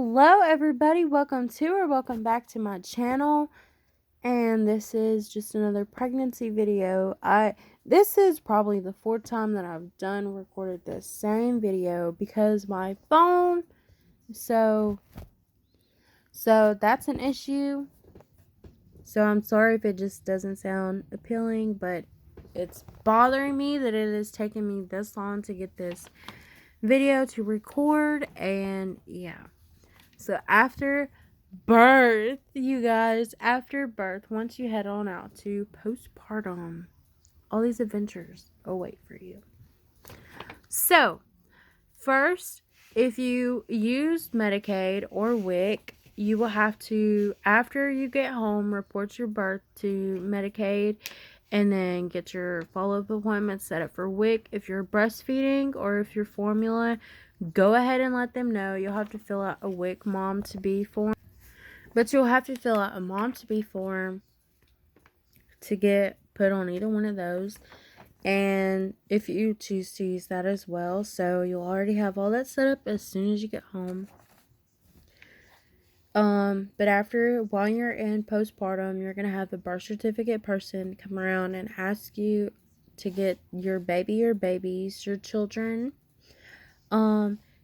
Hello everybody, welcome back to my channel, and this is just another pregnancy video. This is probably the fourth time that I've recorded the same video because my phone, so that's an issue. So I'm sorry if it just doesn't sound appealing, but it's bothering me that it has taken me this long to get this video to record. And yeah, so after birth, you guys, after birth, once you head on out to postpartum, all these adventures await for you. So first, if you use Medicaid or WIC, you will have to, after you get home, report your birth to Medicaid and then get your follow-up appointment set up for WIC. If you're breastfeeding or if you're formula, go ahead and let them know. You'll have to fill out a WIC mom to be form. But you'll have to fill out a mom to be form to get put on either one of those. And if you choose to use that as well. So you'll already have all that set up as soon as you get home. But while you're in postpartum, you're going to have the birth certificate person come around and ask you to get your baby or babies, your children,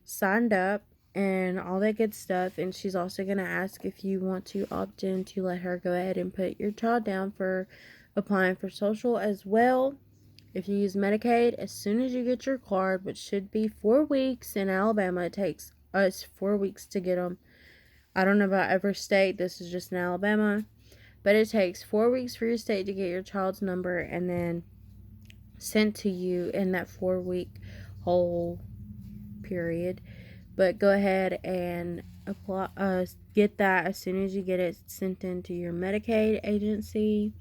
signed up and all that good stuff. And she's also going to ask if you want to opt in to let her go ahead and put your child down for applying for social as well. If you use Medicaid, as soon as you get your card, which should be 4 weeks in Alabama, it takes us 4 weeks to get them. I don't know about every state, this is just in Alabama, but it takes 4 weeks for your state to get your child's number and then sent to you in that 4-week whole period. But go ahead and apply, get that as soon as you get it sent into your Medicaid agency.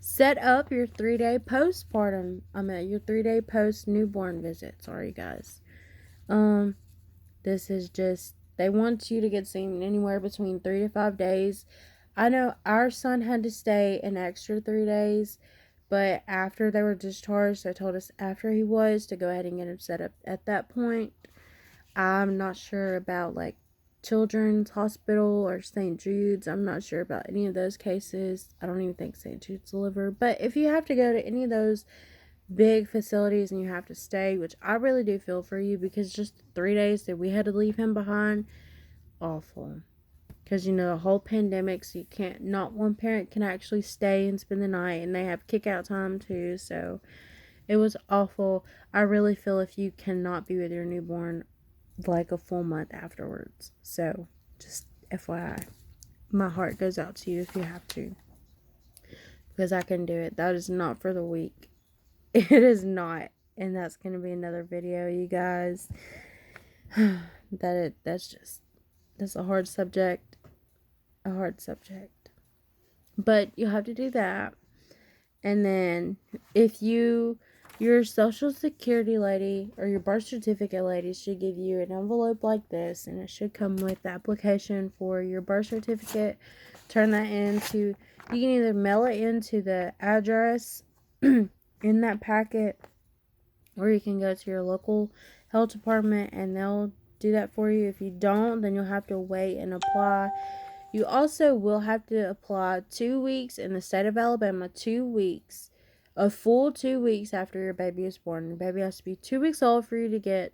Set up your 3-day postpartum. Your 3-day post newborn visit. Sorry, guys. This is just, they want you to get seen anywhere between 3 to 5 days. I know our son had to stay an extra 3 days, but after they were discharged, they told us after he was to go ahead and get him set up at that point. I'm not sure about like Children's Hospital or St. Jude's. I'm not sure about any of those cases. I don't even think St. Jude's deliver. But if you have to go to any of those big facilities and you have to stay, which I really do feel for you, because just 3 days that we had to leave him behind, awful. Because, you know, the whole pandemic, so you can't, not one parent can actually stay and spend the night, and they have kick out time too. So it was awful. I really feel if you cannot be with your newborn like a full month afterwards. So just FYI, my heart goes out to you if you have to, because I can do it. That is not for the weak. It is not. And that's going to be another video, you guys. That's a hard subject. But you have to do that. And then if your social security lady or your birth certificate lady should give you an envelope like this, and it should come with the application for your birth certificate. Turn that into, you can either mail it into the address in that packet, or you can go to your local health department and they'll do that for you. If you don't, then you'll have to wait and apply. You also will have to apply 2 weeks in the state of Alabama, 2 weeks. A full 2 weeks after your baby is born. Your baby has to be 2 weeks old for you to get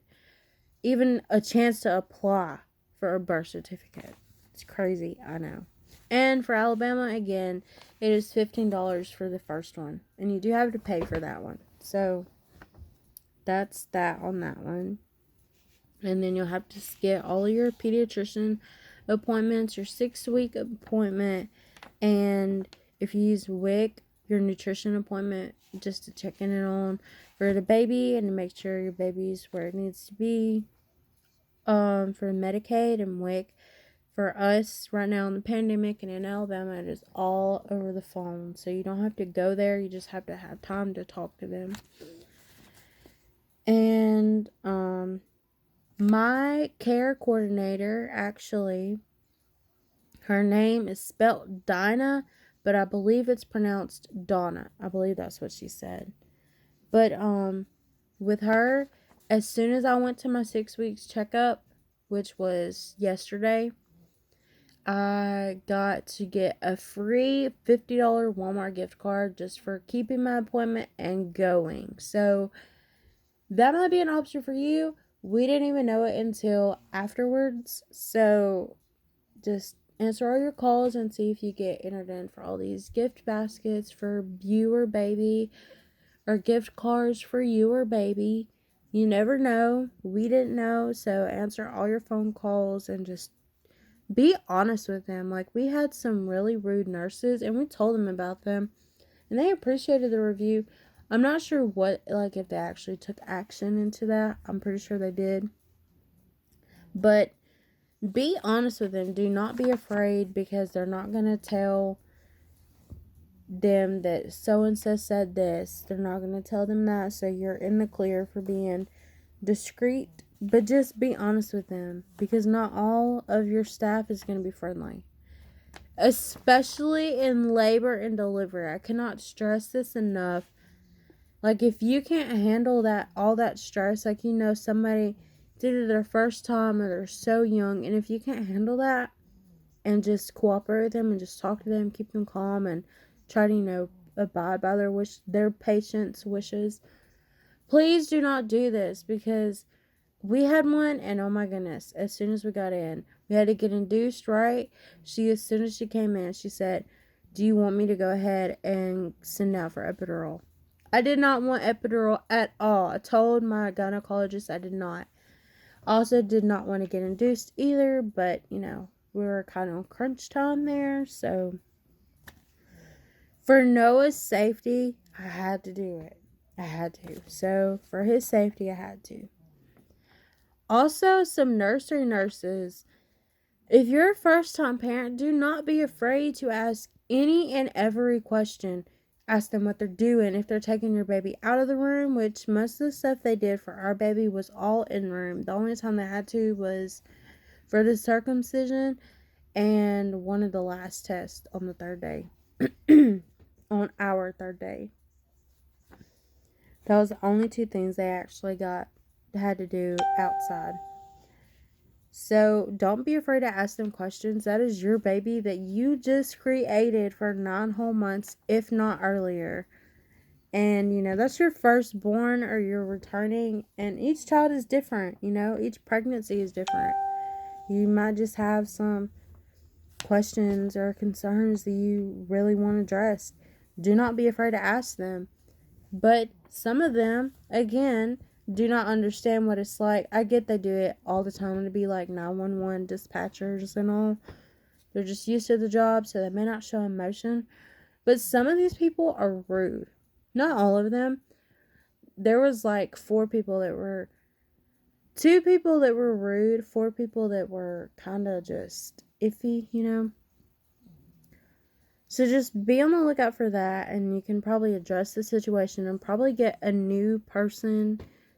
even a chance to apply for a birth certificate. It's crazy, I know. And for Alabama, again, it is $15 for the first one. And you do have to pay for that one. So that's that on that one. And then you'll have to get all your pediatrician appointments, your 6-week appointment, and if you use WIC, your nutrition appointment, just to check in and on for the baby and to make sure your baby's where it needs to be. For Medicaid and WIC, for us right now in the pandemic and in Alabama, it is all over the phone. So you don't have to go there, you just have to have time to talk to them. And my care coordinator, actually, her name is spelt Dinah, but I believe it's pronounced Donna. I believe that's what she said. But with her, as soon as I went to my 6 weeks checkup, which was yesterday, I got to get a free $50 Walmart gift card just for keeping my appointment and going. So that might be an option for you. We didn't even know it until afterwards. So just answer all your calls and see if you get entered in for all these gift baskets for you or baby, or gift cards for you or baby. You never know. We didn't know. So answer all your phone calls and just be honest with them. Like, we had some really rude nurses and we told them about them and they appreciated the review. I'm not sure what, like, if they actually took action into that. I'm pretty sure they did. But be honest with them. Do not be afraid, because they're not going to tell them that so and so said this. They're not going to tell them that. So you're in the clear for being discreet. But just be honest with them, because not all of your staff is going to be friendly. Especially in labor and delivery. I cannot stress this enough. Like, if you can't handle that, all that stress, like, you know, somebody did it their first time or they're so young, and if you can't handle that and just cooperate with them and just talk to them, keep them calm and try to, you know, abide by their patient's wishes, please do not do this, because we had one, and oh my goodness, as soon as we got in, we had to get induced, right? As soon as she came in, she said, "Do you want me to go ahead and send out for epidural?" I did not want epidural at all. I told my gynecologist I did not. Also did not want to get induced either, but, you know, we were kind of on crunch time there, so for Noah's safety, I had to do it. I had to. So for his safety, I had to. Also, some nursery nurses, if you're a first-time parent, do not be afraid to ask any and every question. Ask them what they're doing, if they're taking your baby out of the room, which most of the stuff they did for our baby was all in room. The only time they had to was for the circumcision and one of the last tests on the third day. On our third day. That was the only two things they actually had to do outside. So don't be afraid to ask them questions. That is your baby that you just created for 9 whole months, if not earlier. And, you know, that's your firstborn, or you're returning. And each child is different, you know. Each pregnancy is different. You might just have some questions or concerns that you really want addressed. Do not be afraid to ask them. But some of them, again, do not understand what it's like. I get they do it all the time to be like 911 dispatchers and all. They're just used to the job, so they may not show emotion. But some of these people are rude. Not all of them. There was like 2 people that were rude, 4 people that were kind of just iffy, you know. So just be on the lookout for that, and you can probably address the situation and probably get a new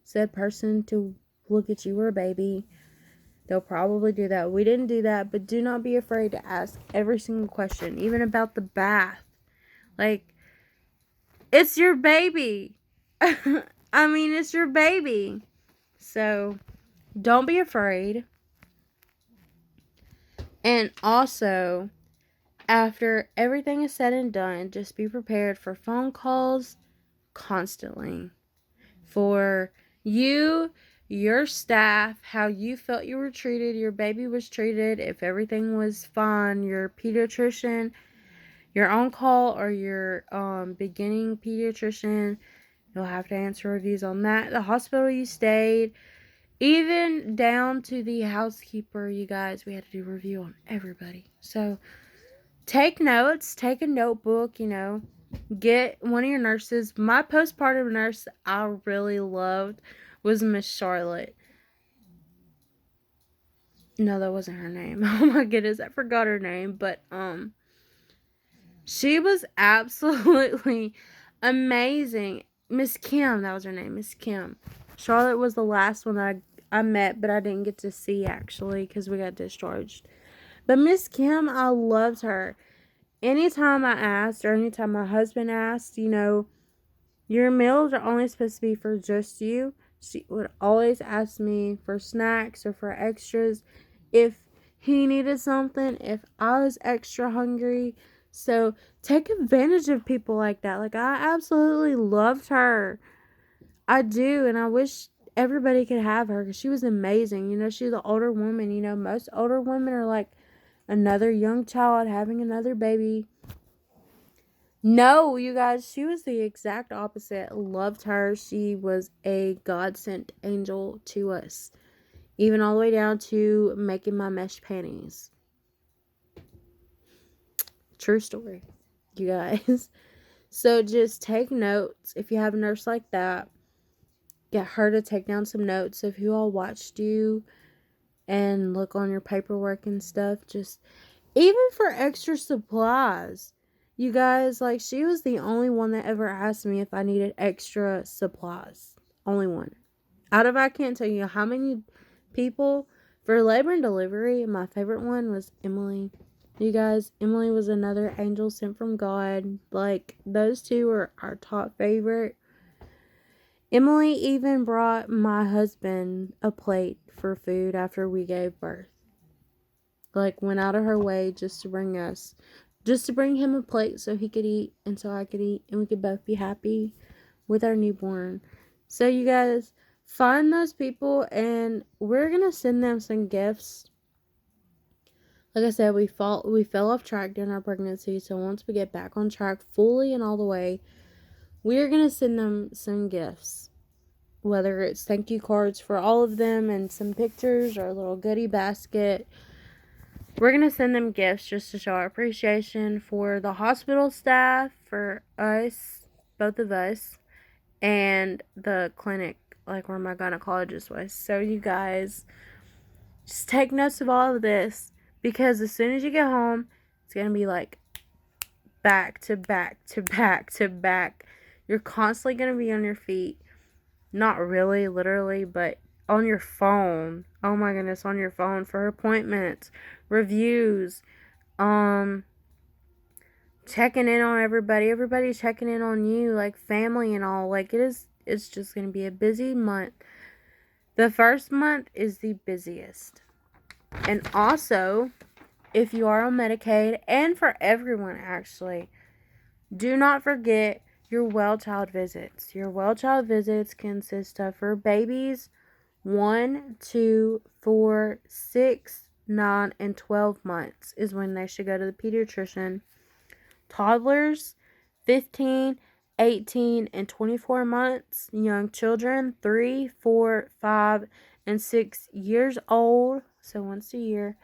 said person to look at you or a baby. They'll probably do that. We didn't do that, but do not be afraid to ask every single question, even about the bath. Like, it's your baby. I mean, it's your baby. So don't be afraid. And also, after everything is said and done, just be prepared for phone calls constantly. For you, your staff, how you felt you were treated, your baby was treated, if everything was fine, your pediatrician, your on-call or your beginning pediatrician, you'll have to answer reviews on that. The hospital you stayed, even down to the housekeeper, you guys, we had to do a review on everybody. So take notes, take a notebook, you know, get one of your nurses. My postpartum nurse I really loved was Miss Charlotte. No, that wasn't her name. Oh my goodness, I forgot her name. But she was absolutely amazing. Miss Kim, that was her name, Miss Kim. Charlotte was the last one I met, but I didn't get to see actually because we got discharged. But Miss Kim, I loved her. Anytime I asked, or anytime my husband asked, you know, your meals are only supposed to be for just you. She would always ask me for snacks or for extras if he needed something, if I was extra hungry. So take advantage of people like that. Like, I absolutely loved her. I do, and I wish everybody could have her because she was amazing. She's an older woman. Most older women are like another young child having another baby. No, you guys, she was the exact opposite. Loved her. She was a God sent angel to us, even all the way down to making my mesh panties. True story, you guys. So just take notes. If you have a nurse like that, get her to take down some notes of who all watched you and look on your paperwork and stuff. Just even for extra supplies. You guys, like, she was the only one that ever asked me if I needed extra supplies. Only one. I can't tell you how many people for labor and delivery. My favorite one was Emily. You guys, Emily was another angel sent from God. Like, those two were our top favorite. Emily even brought my husband a plate for food after we gave birth. Like, went out of her way just to bring him a plate so he could eat and so I could eat and we could both be happy with our newborn. So you guys, find those people and we're gonna send them some gifts. Like I said, we fell off track during our pregnancy, so once we get back on track fully and all the way, we're gonna send them some gifts. Whether it's thank you cards for all of them and some pictures or a little goodie basket. We're going to send them gifts just to show our appreciation for the hospital staff, for us, both of us, and the clinic, like where my gynecologist was. So you guys, just take notes of all of this, because as soon as you get home, it's going to be like back to back to back to back. You're constantly going to be on your feet. Not really, literally, but on your phone. Oh my goodness, on your phone for appointments, reviews, checking in on everybody. Everybody's checking in on you, like family and all. Like, it's just going to be a busy month. The first month is the busiest. And also, if you are on Medicaid, and for everyone actually, do not forget your well child visits. Your well child visits consist of, for babies, 1, 2, 4, 6, 9, and 12 months is when they should go to the pediatrician. Toddlers, 15, 18, and 24 months. Young children, 3, 4, 5, and 6 years old, so once a year.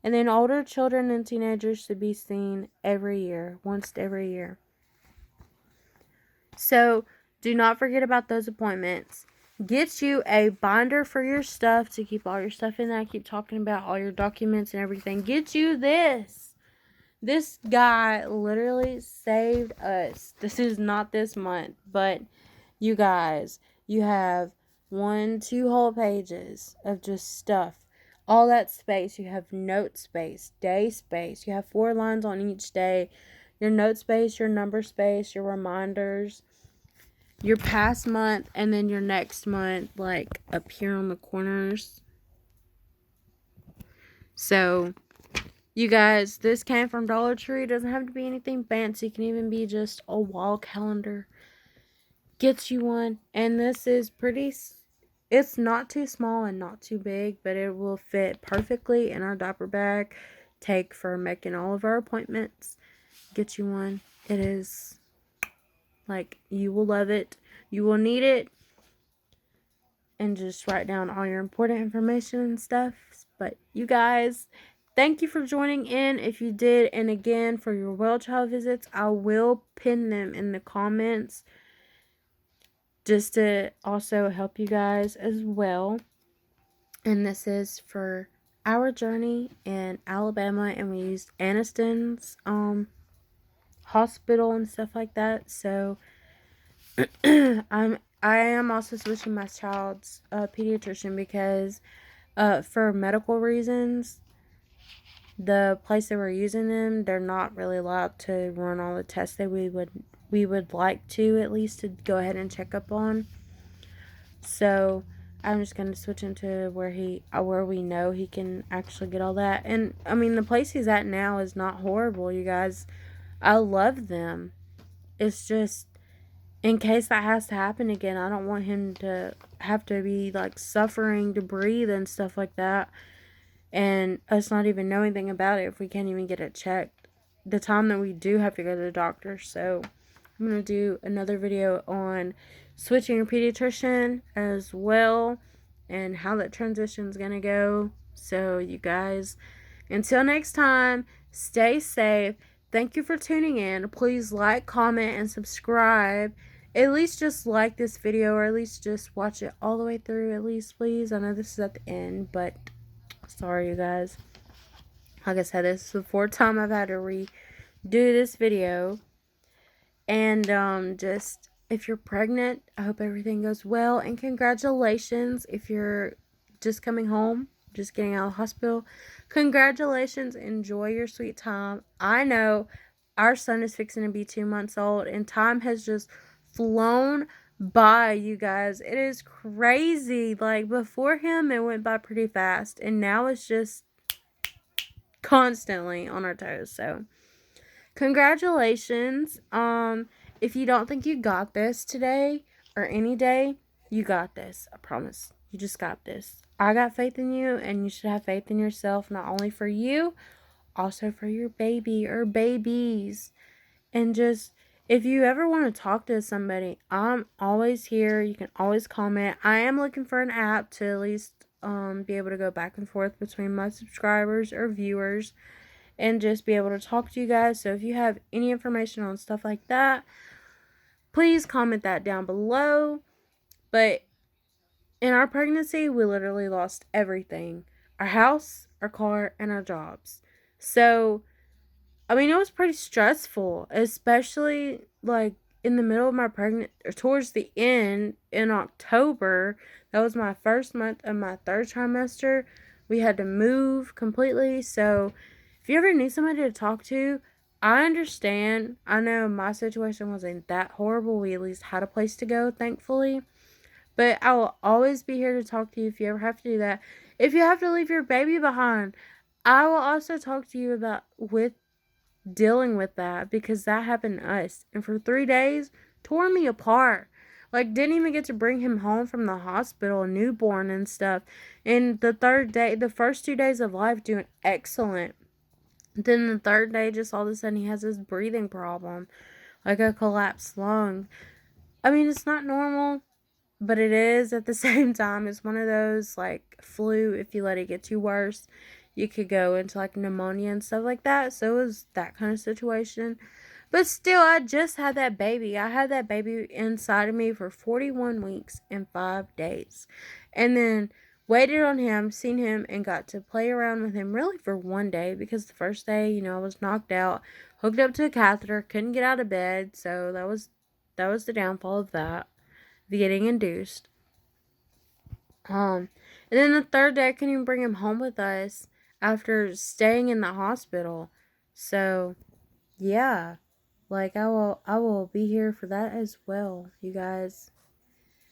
And then older children and teenagers should be seen every year, once every year. So do not forget about those appointments. Get you a binder for your stuff to keep all your stuff in there. I keep talking about all your documents and everything. Get you this. This guy literally saved us. This is not this month, but you guys, you have 2 whole pages of just stuff. All that space. You have note space, day space. You have 4 lines on each day. Your note space, your number space, your reminders, your past month, and then your next month, like up here on the corners. So, you guys, this came from Dollar Tree. It doesn't have to be anything fancy. It can even be just a wall calendar. Get you one. And this is it's not too small and not too big, but it will fit perfectly in our diaper bag. Take for making all of our appointments. Get you one. It is, like, you will love it. You will need it. And just write down all your important information and stuff. But you guys, thank you for joining in if you did. And again, for your well child visits, I will pin them in the comments just to also help you guys as well. And this is for our journey in Alabama, and we used Aniston's hospital and stuff like that. So I am also switching my child's pediatrician because for medical reasons, the place that we're using them, they're not really allowed to run all the tests that we would like to, at least to go ahead and check up on. So I'm just gonna switch him to where we know he can actually get all that. And I mean, the place he's at now is not horrible, you guys. I love them. It's just in case that has to happen again, I don't want him to have to be like suffering to breathe and stuff like that, and us not even know anything about it if we can't even get it checked the time that we do have to go to the doctor. So I'm going to do another video on switching your pediatrician as well and how that transition is going to go. So you guys, until next time, stay safe. Thank you for tuning in. Please like, comment, and subscribe. At least just like this video, or at least just watch it all the way through, at least, please. I know this is at the end, but sorry, you guys. Like I said, this is the fourth time I've had to redo this video. And just if you're pregnant, I hope everything goes well. And congratulations if you're just coming home, just getting out of the hospital. Congratulations. Enjoy your sweet time. I know our son is fixing to be 2 months old, and time has just flown by, you guys. It is crazy. Like, before him, it went by pretty fast, and now it's just constantly on our toes. So congratulations. If you don't think you got this today or any day, you got this. I promise. You just got this. I got faith in you, and you should have faith in yourself, not only for you, also for your baby or babies. And just, if you ever want to talk to somebody, I'm always here. You can always comment. I am looking for an app to at least be able to go back and forth between my subscribers or viewers and just be able to talk to you guys. So if you have any information on stuff like that, please comment that down below. But in our pregnancy, we literally lost everything. Our house, our car, and our jobs. So I mean, it was pretty stressful, especially like in the middle of my pregnant, or towards the end in October. That was my first month of my third trimester. We had to move completely. So if you ever need somebody to talk to, I understand. I know my situation wasn't that horrible. We at least had a place to go, thankfully. But I will always be here to talk to you if you ever have to do that. If you have to leave your baby behind, I will also talk to you about dealing with that, because that happened to us, and for 3 days tore me apart. Like, didn't even get to bring him home from the hospital, newborn and stuff. And the third day, the first 2 days of life, doing excellent. Then the third day, just all of a sudden he has this breathing problem, like a collapsed lung. I mean, it's not normal, but it is at the same time. It's one of those like flu. If you let it get too worse, you could go into like pneumonia and stuff like that. So it was that kind of situation. But still, I just had that baby. I had that baby inside of me for 41 weeks and 5 days. And then waited on him, seen him, and got to play around with him really for one day, because the first day, I was knocked out, hooked up to a catheter, couldn't get out of bed. So that was the downfall of that, the getting induced. And then the third day, I couldn't even bring him home with us after staying in the hospital. So, yeah, like I will be here for that as well, you guys.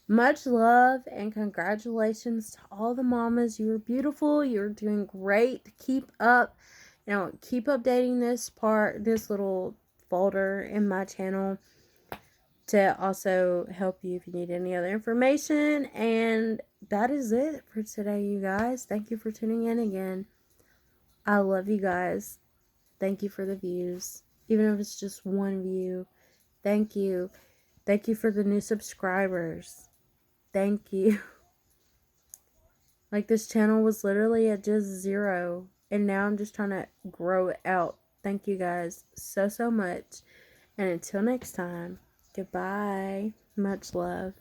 Much love and congratulations to all the mamas. You are beautiful. You're doing great. Keep up. Keep updating this little folder in my channel to also help you if you need any other information. And that is it for today, you guys. Thank you for tuning in again. I love you guys. Thank you for the views. Even if it's just one view. Thank you. Thank you for the new subscribers. Thank you. Like, this channel was literally at just 0. And now I'm just trying to grow it out. Thank you guys so much. And until next time, goodbye. Much love.